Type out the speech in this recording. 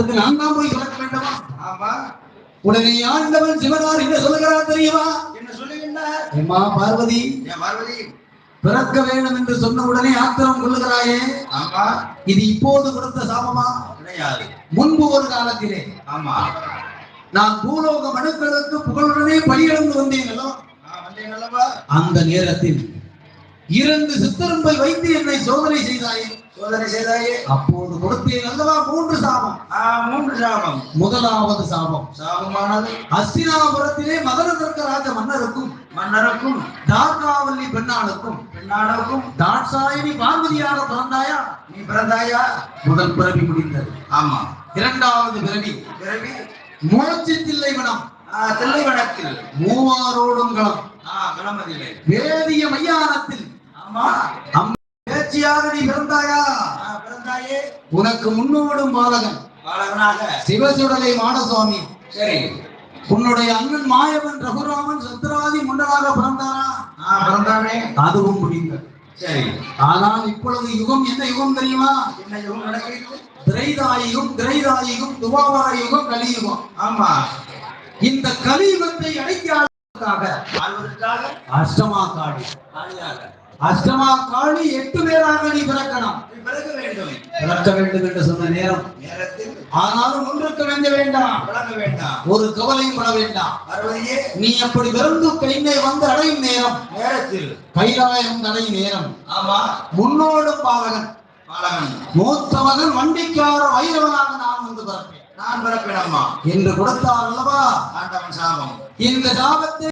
அதுக்கு நான் தான் போய் பிறக்க வேண்டுமா? ஆமா. உடனே ஆண்டவன் சிவனார் என்ன சொல்லுகிறார் தெரியுமா? என்ன சொல்லுகின்றார்? ஏமா பார்வதி, பார்வதி பிறக்க வேண்டும் என்று சொன்ன உடனே ஆத்திரம் கொள்ளுகிறாயே. ஆமா. இது இப்போது கொடுத்த சாபமா? கிடையாது. முன்பு ஒரு காலத்திலே. ஆமா. நான் பூலோக மனுக்களுக்கு புகழுடனே பலியிழந்து வந்தேனோ, அந்த நேரத்தில் 2 சித்தரும்பை வைத்து என்னை சோதனை செய்தாயே. அப்போது கொடுத்தேன் அல்லவா 3 சாபம். 3 சாபம். முதலாவது சாபம் சாபமானது ஹஸ்தினாபுரத்திலே மதனதர்க்க ராஜ மன்னருக்கும் தார்காவல்லி பெண்ணாளுக்கும் தாட்சாயினி பார்வதியாக பிறந்தாயா? நீ பிறந்தாயா? முதல் பிறவி முடிந்தது. ஆமா. இரண்டாவது பிறவி மோட்சி தில்லைவனம். தில்லைவனத்தில் மூவாரோடும் களம். களமதிலே வேதிய மையானத்தில். ஆமா. பேச்சியாக நீ பிறந்தாயா? பிறந்தாயே. உனக்கு முன்னோடும் பாலகனாக சிவசுடலை மாடசுவாமி. சரி. உன்னுடைய அண்ணன் மாயவன் ரகுராமன் சத்ராதி முன்னதாக பிறந்தானா? பிறந்தானே. அதுவும் முடிந்தது. சரி. ஆனால் இப்பொழுது யுகம் என்ன யுகம் தெரியுமா? என்ன யுகம் நடக்கிறது? திரைதாயுகம் துவாபர யுகம் கலியுகம். ஆமா. இந்த கலியுகத்தை அடைக்காக அஷ்டமா காளி. அஷ்டமா காளி 8 பேராக நீ பிறக்கணும். பிறக்க வேண்டும் என்று சொன்ன நேரத்தில் ஆனாலும் ஒன்றுக்கு வேண்ட வேண்டாம். ஒரு கவலையும் பட வேண்டாம். நீ அப்படி பிறந்து கைமை வந்து அடையும் நேரத்தில் கைலாயம் அடையும் நேரம். ஆமா. முன்னோடும் பாலகன் மூத்த மகன் வண்டிக்கார வைரவனாக நான் வந்து பிறப்பேன். நான் பிறப்பேன் அம்மா என்று கொடுத்தார் அல்லவா ஆண்டவன் சாபம். இந்த சாபத்தை